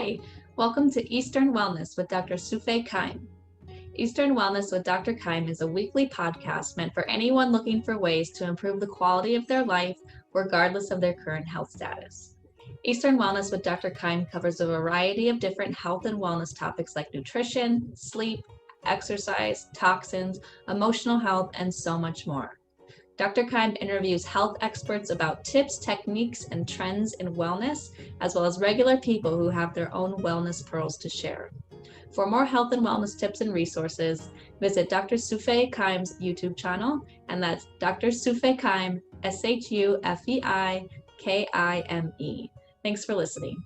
Hi, welcome to Eastern Wellness with Dr. Sufei Kime. Eastern Wellness with Dr. Kime is a weekly podcast meant for anyone looking for ways to improve the quality of their life regardless of their current health status. Eastern Wellness with Dr. Kime covers a variety of different health and wellness topics like nutrition, sleep, exercise, toxins, emotional health, and so much more. Dr. Kime interviews health experts about tips, techniques, and trends in wellness, as well as regular people who have their own wellness pearls to share. For more health and wellness tips and resources, visit Dr. Sufei Kime's YouTube channel, and that's Dr. Sufei Kime, Sufeikime. Thanks for listening.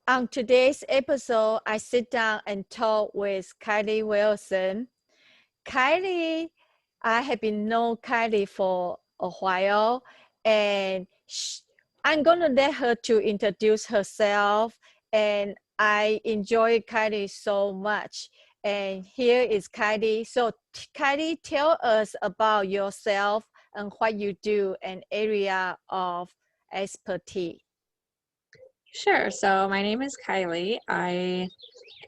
On today's episode, I sit down and talk with Kylie Wilson. Kylie, I have been known Kylie for a while, and I'm going to let her to introduce herself, and I enjoy Kylie so much. And here is Kylie. So Kylie, tell us about yourself and what you do and area of expertise. Sure. So my name is Kylie. I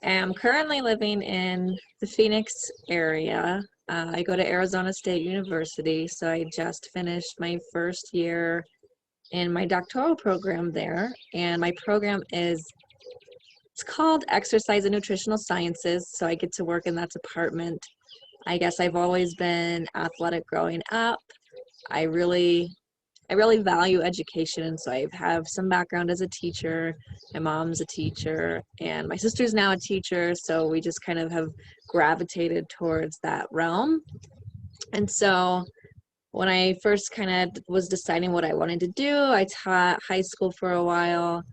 am currently living in the Phoenix area. I go to Arizona State University, so I just finished my first year in my doctoral program there, and my program it's called Exercise and Nutritional Sciences, so I get to work in that department. I guess I've always been athletic growing up. I really value education, and so I have some background as a teacher. My mom's a teacher, and my sister's now a teacher, so we just kind of have gravitated towards that realm. And so when I first kind of was deciding what I wanted to do, I taught high school for a while.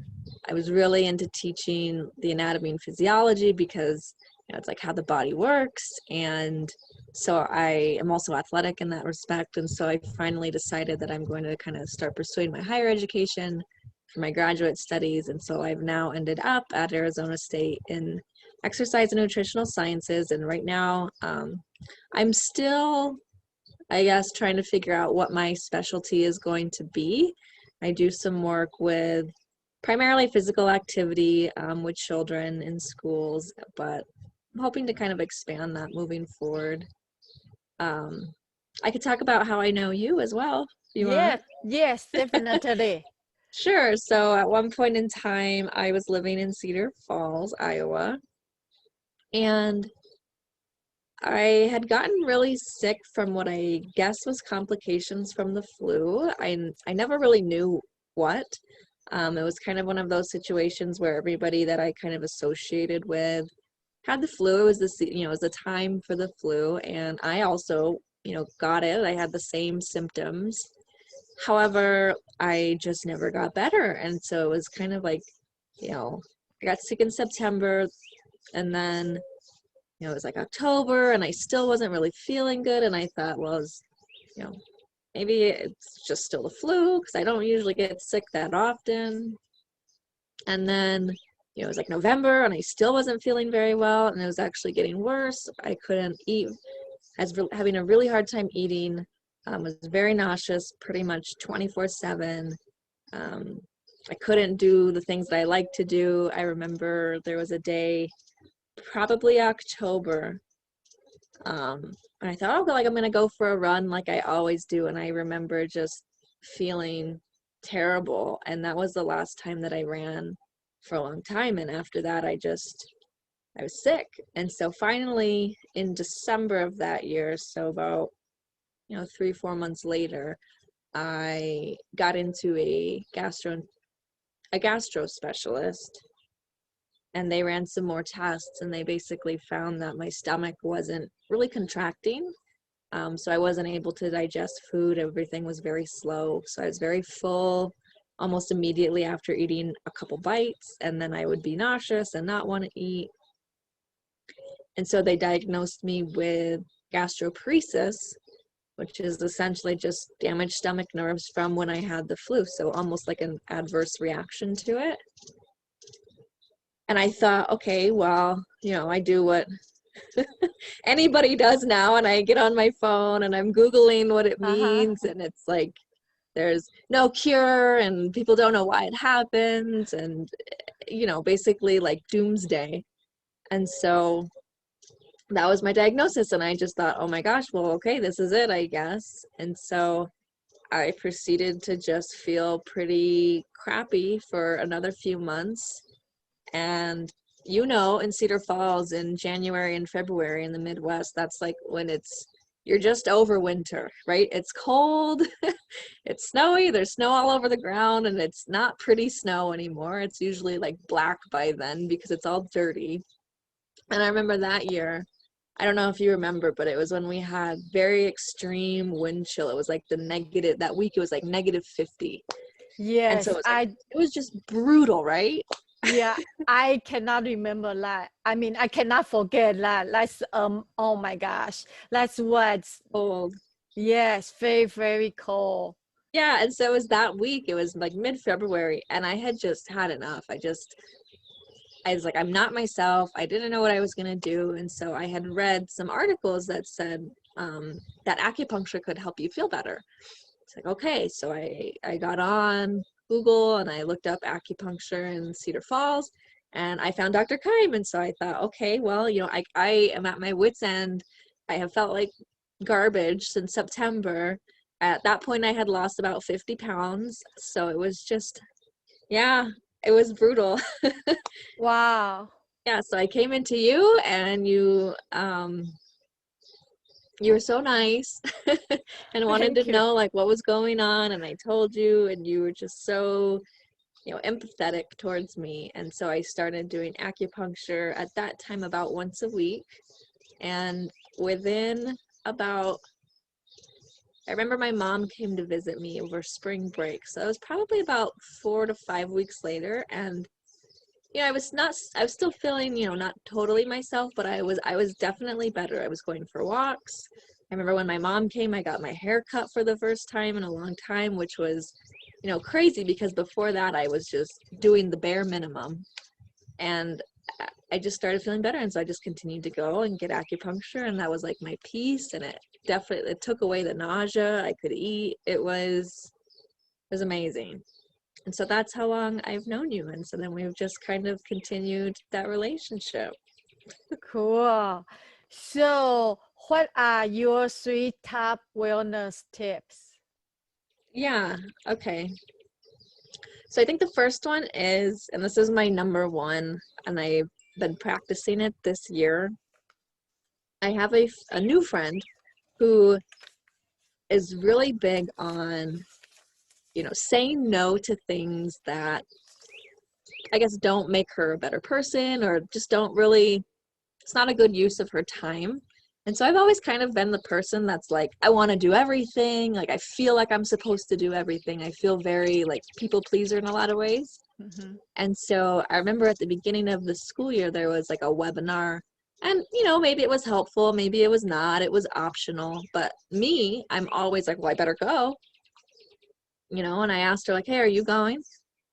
I was really into teaching the anatomy and physiology because it's like how the body works, and so I am also athletic in that respect. And so I finally decided that I'm going to kind of start pursuing my higher education for my graduate studies, and so I've now ended up at Arizona State in exercise and nutritional sciences. And right now I'm still, I guess, trying to figure out what my specialty is going to be. I do some work with primarily physical activity with children in schools, but I'm hoping to kind of expand that moving forward. I could talk about how I know you as well, if you want. Yes, definitely. Sure. So at one point in time, I was living in Cedar Falls, Iowa, and I had gotten really sick from what I guess was complications from the flu. I never really knew what. It was kind of one of those situations where everybody that I kind of associated with had the flu. It was it was the time for the flu, and I also, got it. I had the same symptoms. However, I just never got better, and so it was kind of like, I got sick in September, and then it was like October, and I still wasn't really feeling good, and I thought, well, maybe it's just still the flu because I don't usually get sick that often. And then, it was like November, and I still wasn't feeling very well, and it was actually getting worse. I couldn't eat. I was having a really hard time eating. Was very nauseous pretty much 24/7. I couldn't do the things that I like to do. I remember there was a day, probably October, and I thought, oh, like I'm gonna go for a run like I always do, and I remember just feeling terrible, and that was the last time that I ran for a long time. And after that, I was sick. And so finally in December of that year, so about 3-4 months later, I got into a gastro specialist, and they ran some more tests, and they basically found that my stomach wasn't really contracting. So I wasn't able to digest food. Everything was very slow. So I was very full almost immediately after eating a couple bites, and then I would be nauseous and not want to eat. And so they diagnosed me with gastroparesis, which is essentially just damaged stomach nerves from when I had the flu. So almost like an adverse reaction to it. And I thought, okay, well, I do what anybody does now, and I get on my phone and I'm Googling what it means, and it's like there's no cure and people don't know why it happens, and you know, basically like doomsday. And so that was my diagnosis, and I just thought, oh my gosh, well, okay, this is it, I guess. And so I proceeded to just feel pretty crappy for another few months. And you know, in Cedar Falls in January and February in the Midwest, that's like when you're just over winter, right? It's cold, it's snowy, there's snow all over the ground, and it's not pretty snow anymore. It's usually like black by then because it's all dirty. And I remember that year, I don't know if you remember, but it was when we had very extreme wind chill. It was like that week it was like -50. And so Yes, it was like, it was just brutal, right? yeah, I cannot remember that. I mean, I cannot forget that. That's oh my gosh. That's what's Cold. yes, very, very cold. Yeah, and so it was that week. It was like mid-February, and I had just had enough. I was like, I'm not myself. I didn't know what I was gonna do, and so I had read some articles that said that acupuncture could help you feel better. It's like, okay, so I got on Google and I looked up acupuncture in Cedar Falls, and I found Dr. Kime, and so I thought, okay, well, you know, I am at my wit's end. I have felt like garbage since September. At that point, I had lost about 50 pounds, so it was just, yeah, it was brutal. Wow. Yeah, so I came into you, and you were so nice and wanted to Thank you. know like what was going on, and I told you, and you were just so, you know, empathetic towards me. And so I started doing acupuncture at that time about once a week. And within about, I remember my mom came to visit me over spring break, so it was probably about 4 to 5 weeks later. And you know, I was still feeling, you know, not totally myself, but I was definitely better. I was going for walks. I remember when my mom came, I got my hair cut for the first time in a long time, which was, you know, crazy because before that I was just doing the bare minimum. And I just started feeling better, and so I just continued to go and get acupuncture, and that was like my peace. And it took away the nausea. I could eat. It was amazing. And so that's how long I've known you. And so then we've just kind of continued that relationship. Cool. So, what are your 3 top wellness tips? Yeah. Okay. So I think the first one is, and this is my number one, and I've been practicing it this year. I have a new friend who is really big on, you know, saying no to things that I guess don't make her a better person, or just don't really, it's not a good use of her time. And so I've always kind of been the person that's like, I want to do everything. Like, I feel like I'm supposed to do everything. I feel very like people pleaser in a lot of ways. Mhm. And so I remember at the beginning of the school year, there was like a webinar, and you know, maybe it was helpful, maybe it was not, it was optional. But me, I'm always like, well, I better go, you know. And I asked her, like, hey, are you going?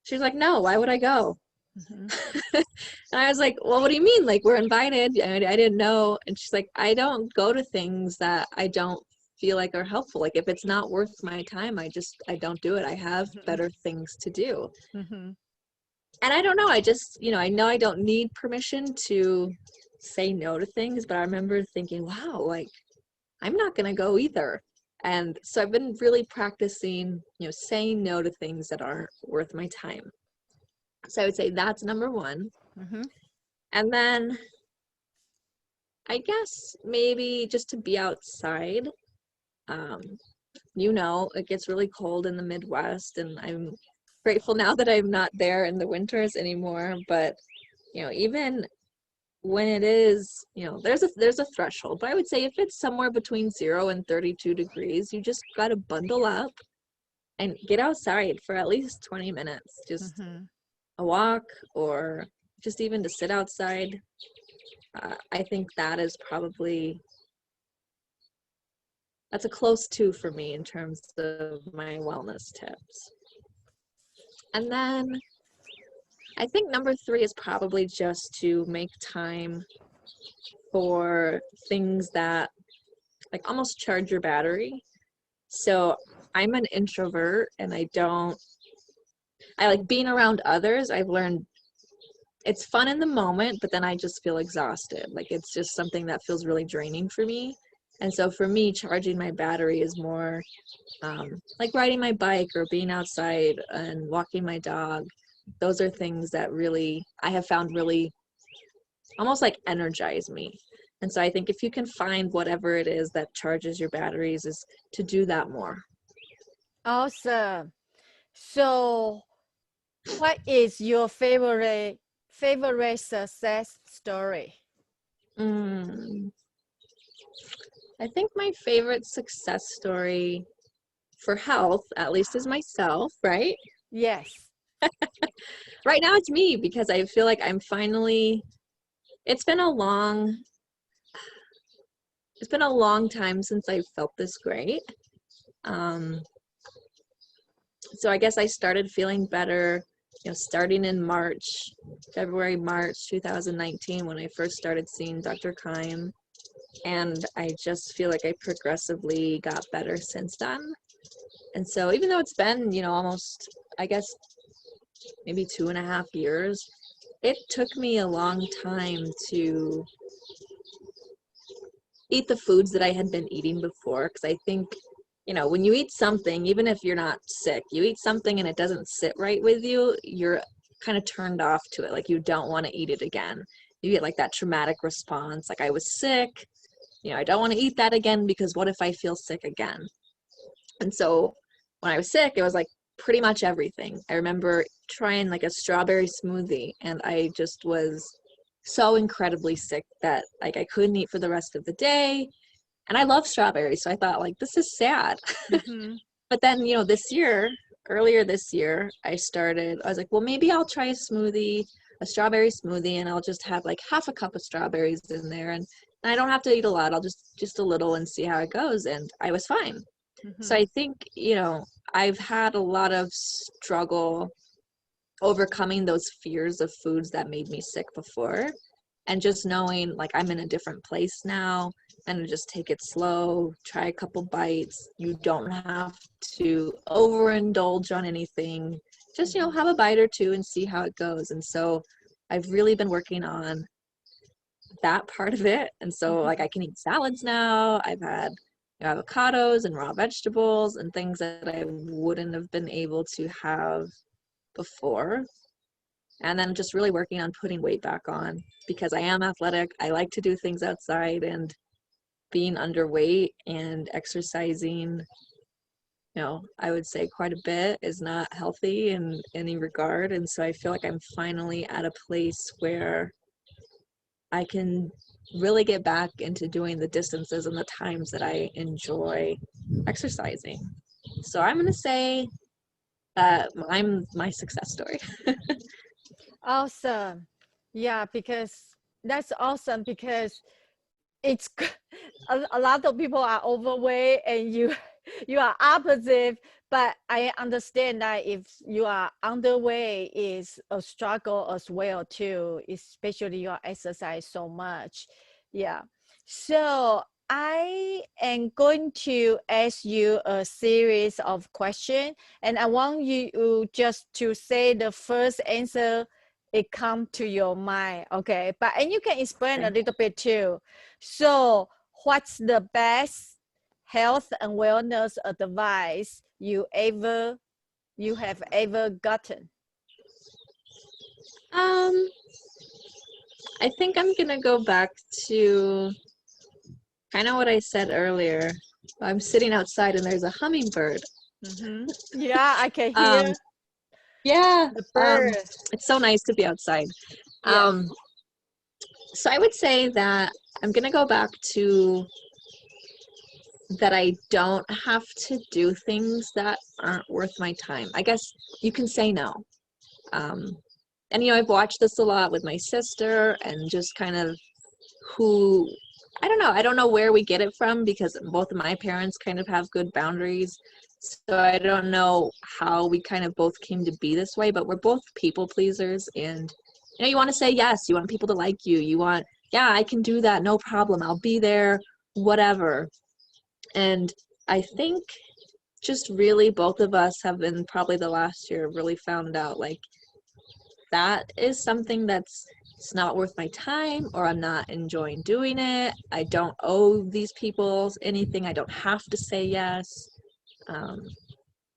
She's like, no, why would I go? Mhm. And I was like, well, what do you mean? Like, we're invited. I didn't know. And she's like, I don't go to things that I don't feel like are helpful. Like, if it's not worth my time, I don't do it. I have better things to do. Mhm. And I don't know. I just, you know I don't need permission to say no to things, but I remember thinking, wow, like, I'm not going to go either. And so I've been really practicing, you know, saying no to things that aren't worth my time. So I would say that's number one. Mhm. And then I guess maybe just to be outside. Um, you know, it gets really cold in the Midwest, and I'm grateful now that I'm not there in the winters anymore. But, you know, even when it is, you know, there's a threshold. But I would say if it's somewhere between 0 and 32 degrees, you just got to bundle up and get outside for at least 20 minutes. Just Mhm. a walk, or just even to sit outside. I think that is probably, that's a close two for me in terms of my wellness tips. And then I think number 3 is probably just to make time for things that like almost charge your battery. So I'm an introvert and I like being around others. I've learned it's fun in the moment, but then I just feel exhausted. Like it's just something that feels really draining for me. And so for me, charging my battery is more like riding my bike or being outside and walking my dog. Those are things that really I have found really almost like energize me. And so I think if you can find whatever it is that charges your batteries is to do that more. Awesome. So, what is your favorite success story? Mm, I think my favorite success story for health, at least is myself, right? Yes. Right now it's me because I feel like I'm finally, it's been a long, it's been a long time since I felt this great. Um, so I guess I started feeling better, starting in February, March 2019 when I first started seeing Dr. Kime. And I just feel like I progressively got better since then. And so even though it's been, almost, I guess, maybe 2.5 years, it took me a long time to eat the foods that I had been eating before. Because I think, when you eat something, even if you're not sick, you eat something and it doesn't sit right with you, you're kind of turned off to it. Like you don't want to eat it again. You get like that traumatic response. Like I was sick, I don't want to eat that again because what if I feel sick again? And so when I was sick, it was like pretty much everything. I remember trying like a strawberry smoothie and I just was so incredibly sick that like I couldn't eat for the rest of the day. And I love strawberries, so I thought like this is sad. Mm-hmm. But then, earlier this year, I was like, well, maybe I'll try a strawberry smoothie, and I'll just have like half a cup of strawberries in there. And I don't have to eat a lot. I'll just a little and see how it goes. And I was fine. So Mm-hmm. I think, I've had a lot of struggle overcoming those fears of foods that made me sick before. And just knowing like I'm in a different place now and just take it slow, try a couple bites. You don't have to overindulge on anything. Just, have a bite or two and see how it goes. And so I've really been working on that part of it. And so like I can eat salads now. I've had avocados and raw vegetables and things that I wouldn't have been able to have before. And then just really working on putting weight back on because I am athletic. I like to do things outside, and being underweight and exercising, I would say quite a bit is not healthy in any regard. And so I feel like I'm finally at a place where I can really get back into doing the distances and the times that I enjoy exercising. So I'm going to say that I'm my success story. Awesome. Yeah, because that's awesome because it's a lot of people are overweight and you you are opposite, but I understand that if you are underweight is a struggle as well too, especially you exercise so much. Yeah. So I am going to ask you a series of questions and I want you just to say the first answer it come to your mind, okay? But and you can explain a little bit too. So, what's the best health and wellness advice you have ever gotten? I think I'm gonna go back to kind of what I said earlier. I'm sitting outside and there's a hummingbird. Mm-hmm. Yeah, I can Um, hear yeah, the bird. it's so nice to be outside. Yes. So I would say that I'm gonna go back to that I don't have to do things that aren't worth my time. I guess you can say no. And I've watched this a lot with my sister and just kind of who I don't know where we get it from because both of my parents kind of have good boundaries. So I don't know how we kind of both came to be this way, but we're both people pleasers and you want to say yes, you want people to like you. You want, yeah, I can do that, no problem. I'll be there, whatever. And I think just really both of us have been probably the last year really found out like that is something that's it's not worth my time, or I'm not enjoying doing it. I don't owe these people anything. I don't have to say yes. um,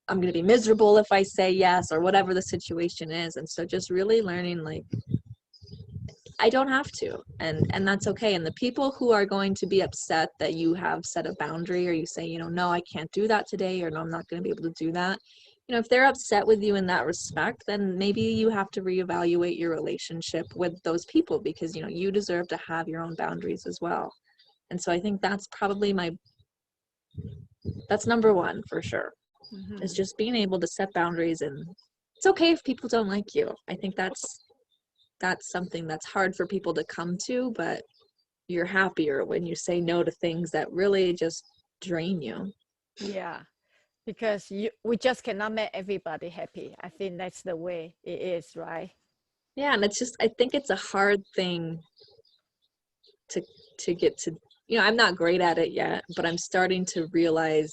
I'm going to be miserable if I say yes, or whatever the situation is. And so just really learning like I don't have to, and that's okay. And the people who are going to be upset that you have set a boundary, or you say, you know, no, I can't do that today, or no, I'm not going to be able to do that. You know, if they're upset with you in that respect, then maybe you have to reevaluate your relationship with those people, because, you know, you deserve to have your own boundaries as well. And so I think that's probably that's number one for sure, is just being able to set boundaries. And it's okay if people don't like you. I think that's something that's hard for people to come to, but you're happier when you say no to things that really just drain you. Yeah, because we just cannot make everybody happy. I think that's the way it is, right? Yeah, and it's just, I think it's a hard thing to get to, you know, I'm not great at it yet, but I'm starting to realize,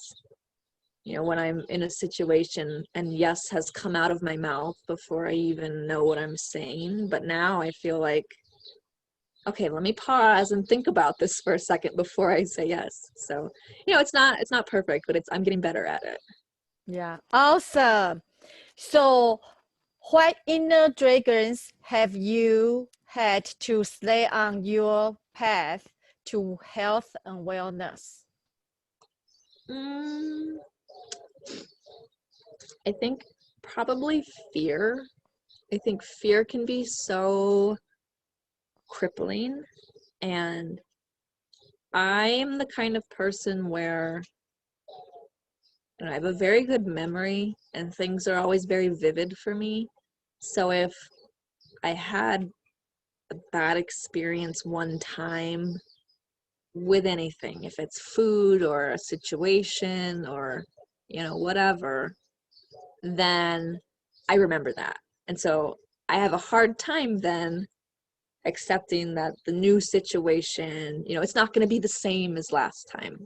you know, when I'm in a situation and yes has come out of my mouth before I even know what I'm saying. But now I feel like, okay, let me pause and think about this for a second before I say yes. So, you know, it's not perfect, but I'm getting better at it. Yeah, awesome. So what inner dragons have you had to slay on your path to health and wellness? I think probably fear. I think fear can be so crippling, and I'm the kind of person where, you know, I have a very good memory and things are always very vivid for me. So if I had a bad experience one time with anything, if it's food or a situation or, you know, whatever, then I remember that. And so I have a hard time then accepting that the new situation, you know, it's not going to be the same as last time.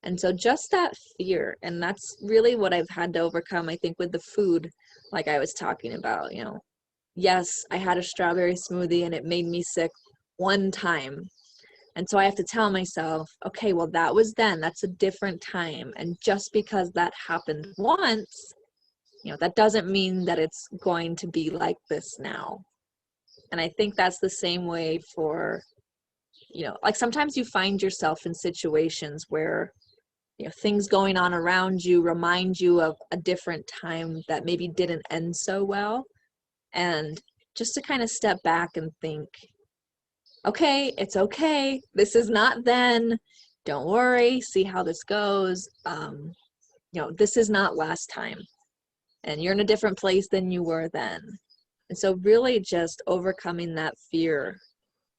And so just that fear, and that's really what I've had to overcome, I think, with the food, like I was talking about, you know. Yes, I had a strawberry smoothie and it made me sick one time. And so I have to tell myself, okay, well, that was then, that's a different time. And just because that happened once, you know, that doesn't mean that it's going to be like this now. And I think that's the same way for, you know, like sometimes you find yourself in situations where, you know, things going on around you remind you of a different time that maybe didn't end so well. And just to kind of step back and think, okay, it's okay. This is not then. Don't worry. See how this goes. You know, this is not last time. And you're in a different place than you were then. And so really just overcoming that fear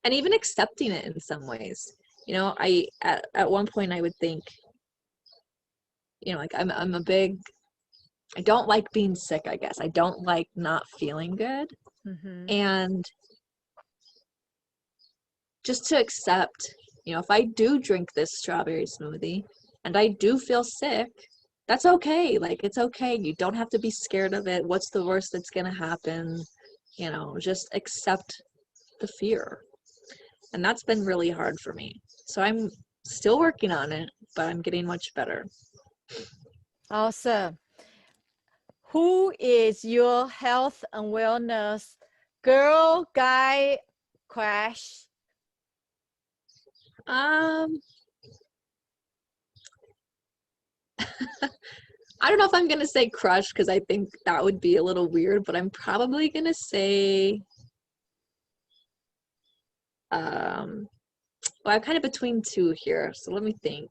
and even accepting it in some ways. You know, at one point I would think, you know, like I'm a big, I don't like being sick, I guess. I don't like not feeling good. And just to accept, you know, if I do drink this strawberry smoothie and I do feel sick, that's okay. Like, it's okay. You don't have to be scared of it. What's the worst that's going to happen? You know, just accept the fear. And that's been really hard for me. So I'm still working on it, but I'm getting much better. Awesome. Who is your health and wellness girl, guy, crush? I don't know if I'm going to say crush, because I think that would be a little weird, but I'm probably going to say, well, I'm kind of between two here, so let me think.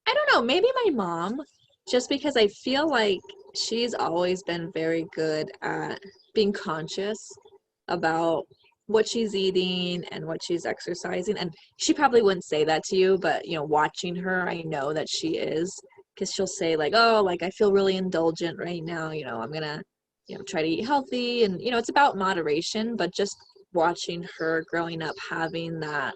I don't know, maybe my mom, just because I feel like she's always been very good at being conscious about what she's eating and what she's exercising. And she probably wouldn't say that to you, but, you know, watching her, I know that she is, because she'll say like, oh, like I feel really indulgent right now, you know, I'm gonna, you know, try to eat healthy. And, you know, it's about moderation, but just watching her growing up having that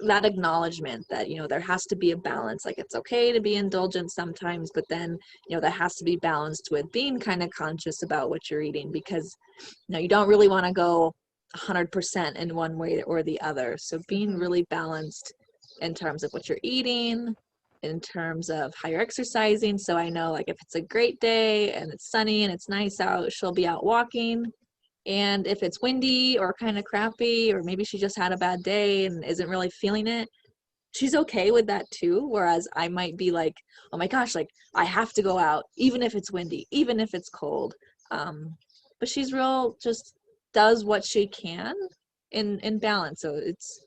that acknowledgement that, you know, there has to be a balance. Like, it's okay to be indulgent sometimes, but then, you know, that has to be balanced with being kind of conscious about what you're eating, because, you know, you don't really want to go 100% in one way or the other. So being really balanced in terms of what you're eating, in terms of how you're exercising. So I know, like, if it's a great day and it's sunny and it's nice out, she'll be out walking. And if it's windy or kind of crappy, or maybe she just had a bad day and isn't really feeling it, she's okay with that too. Whereas I might be like, oh my gosh, like, I have to go out, even if it's windy, even if it's cold. But she's real, just does what she can in balance. So it's,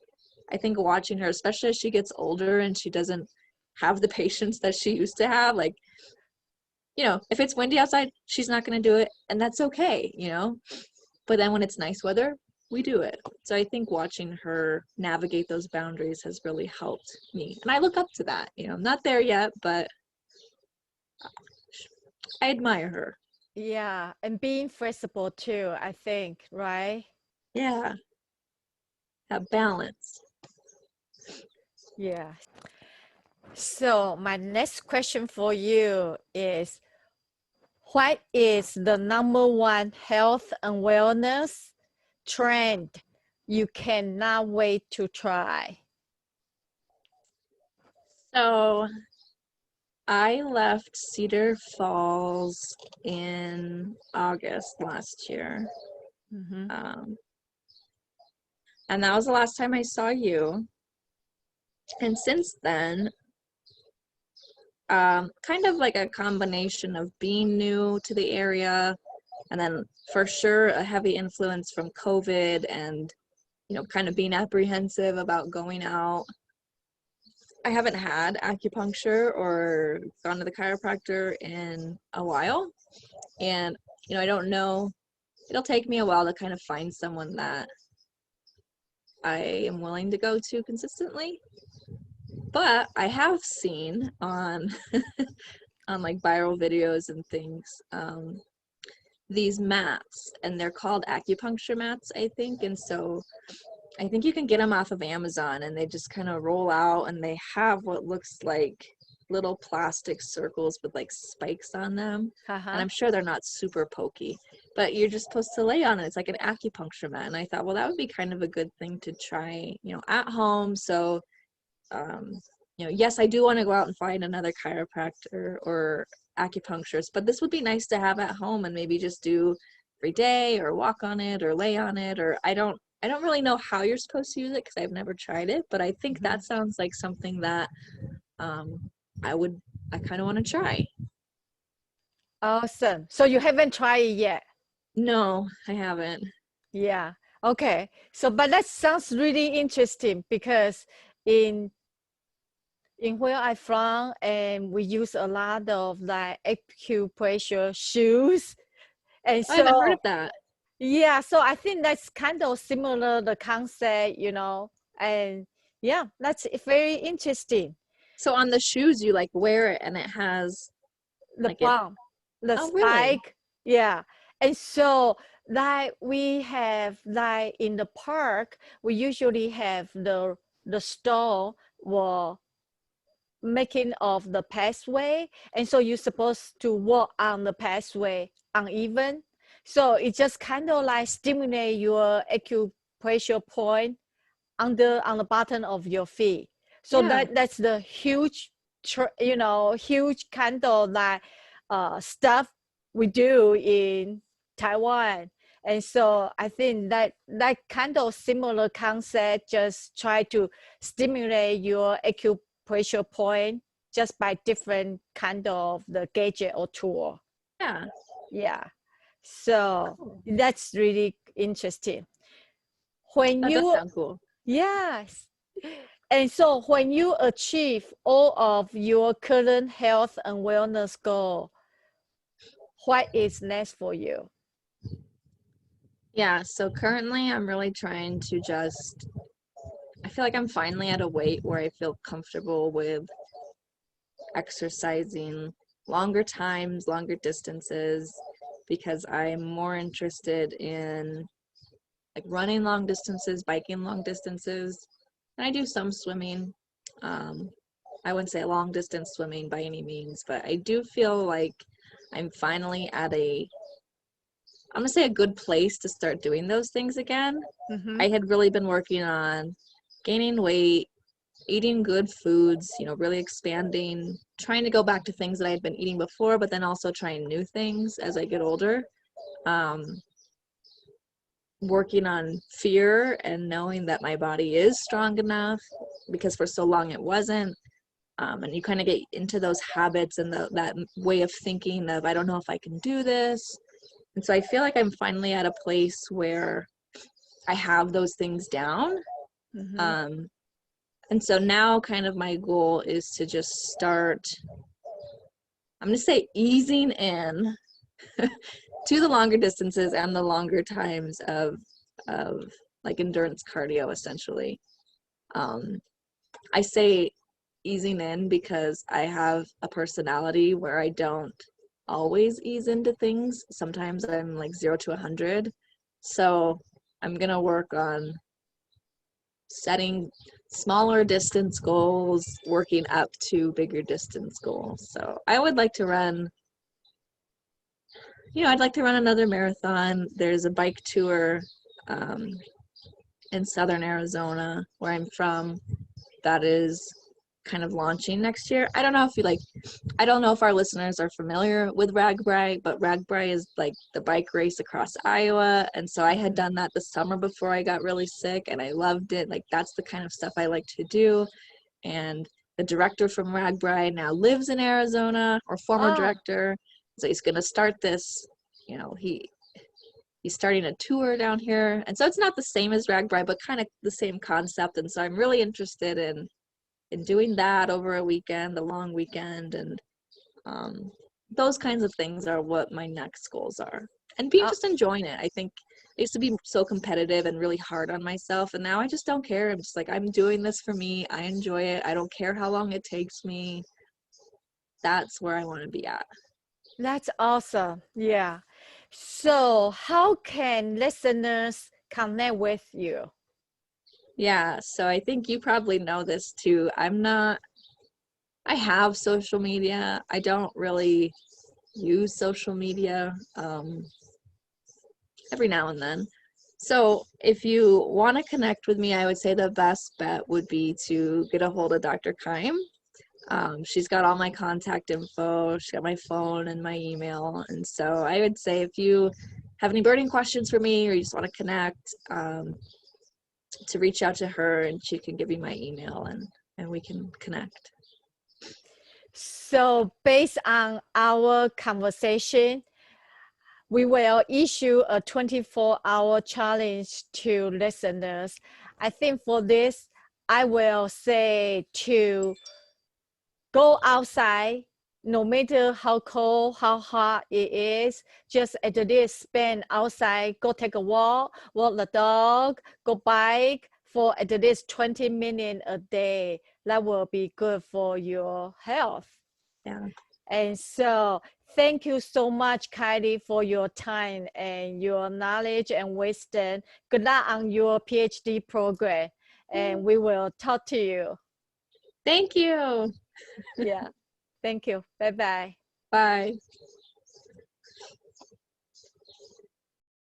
I think watching her, especially as she gets older and she doesn't have the patience that she used to have, like, you know, if it's windy outside, she's not going to do it, and that's okay, you know. But then when it's nice weather, we do it. So I think watching her navigate those boundaries has really helped me. And I look up to that. You know, I'm not there yet, but I admire her. Yeah, and being flexible too, I think, right? Yeah. That balance. Yeah. So my next question for you is, what is the number one health and wellness trend you cannot wait to try? So I left Cedar Falls in August last year. And that was the last time I saw you. And since then, kind of like a combination of being new to the area, and then for sure a heavy influence from COVID, and, you know, kind of being apprehensive about going out. I haven't had acupuncture or gone to the chiropractor in a while, and, you know, I don't know, it'll take me a while to kind of find someone that I am willing to go to consistently. But I have seen on on like viral videos and things, these mats, and they're called acupuncture mats, I think. And so I think you can get them off of Amazon, and they just kind of roll out, and they have what looks like little plastic circles with like spikes on them. And I'm sure they're not super pokey, but you're just supposed to lay on it. It's like an acupuncture mat. And I thought, well, that would be kind of a good thing to try, you know, at home. So you know, yes, I do want to go out and find another chiropractor or acupuncturist, but this would be nice to have at home and maybe just do every day, or walk on it, or lay on it. Or I don't really know how you're supposed to use it, because I've never tried it, but I think that sounds like something that I kind of want to try. Awesome. So you haven't tried it yet? No, I haven't. Yeah. Okay. So, but that sounds really interesting, because in where I'm from, and we use a lot of like acupressure shoes, and I haven't heard so of that. yeah, so I think that's kind of similar, the concept, you know, and yeah, that's very interesting. So on the shoes, you like wear it and it has The like it. palm, the Oh, really? spike, yeah. And so like we have, like in the park, we usually have the stall will making of the pathway, and so you're supposed to walk on the pathway uneven, so it just kind of like stimulate your acupressure point on the bottom of your feet. So Yeah. that's the huge you know, huge kind of like stuff we do in Taiwan. And so I think that kind of similar concept, just try to stimulate your acupressure point just by different kind of the gadget or tool. Yeah. Yeah. So Cool. that's really interesting. When That does you, sound cool. yes. And so when you achieve all of your current health and wellness goal, what is next for you? Yeah, so currently I'm really trying to just, I feel like I'm finally at a weight where I feel comfortable with exercising longer times, longer distances, because I'm more interested in like running long distances, biking long distances. And I do some swimming. I wouldn't say long distance swimming by any means, but I do feel like I'm finally at I'm gonna say a good place to start doing those things again. Mm-hmm. I had really been working on gaining weight, eating good foods, you know, really expanding, trying to go back to things that I had been eating before, but then also trying new things as I get older. Working on fear and knowing that my body is strong enough, because for so long it wasn't. And you kind of get into those habits and that way of thinking of, I don't know if I can do this. And so I feel like I'm finally at a place where I have those things down. Mm-hmm. And so now kind of my goal is to just start, I'm going to say easing in to the longer distances and the longer times of like endurance cardio, essentially. I say easing in because I have a personality where I don't always ease into things. Sometimes I'm like 0 to 100. So I'm going to work on setting smaller distance goals, working up to bigger distance goals. So I would like to run, I'd like to run another marathon. There's a bike tour in southern Arizona, where I'm from, that is kind of launching next year. I don't know if our listeners are familiar with RAGBRAI, but RAGBRAI is like the bike race across Iowa. And so I had done that the summer before I got really sick, and I loved it. Like, that's the kind of stuff I like to do. And the director from RAGBRAI now lives in Arizona, or former Oh, director. So he's going to start this, he's starting a tour down here. And so it's not the same as RAGBRAI, but kind of the same concept. And so I'm really interested in doing that over a weekend, a long weekend, and those kinds of things are what my next goals are. And just enjoying it. I think I used to be so competitive and really hard on myself, and now I just don't care. I'm just like, I'm doing this for me. I enjoy it. I don't care how long it takes me. That's where I want to be at. that's awesome. Yeah. So, how can listeners connect with you? Yeah, so I think you probably know this too. I have social media. I don't really use social media every now and then. So if you want to connect with me, I would say the best bet would be to get a hold of Dr. Kime. She's got all my contact info. She's got my phone and my email. And so I would say, if you have any burning questions for me, or you just want to connect, to reach out to her, and she can give you my email, and we can connect. So, based on our conversation, we will issue a 24-hour challenge to listeners. I think for this, I will say to go outside, no matter how cold, how hot it is, just at least spend outside, go take a walk the dog, go bike for at least 20 minutes a day. That will be good for your health. Yeah. And so thank you so much, Kylie, for your time and your knowledge and wisdom. Good luck on your PhD program, and we will talk to you. Thank you. Yeah. Thank you. Bye-bye. Bye.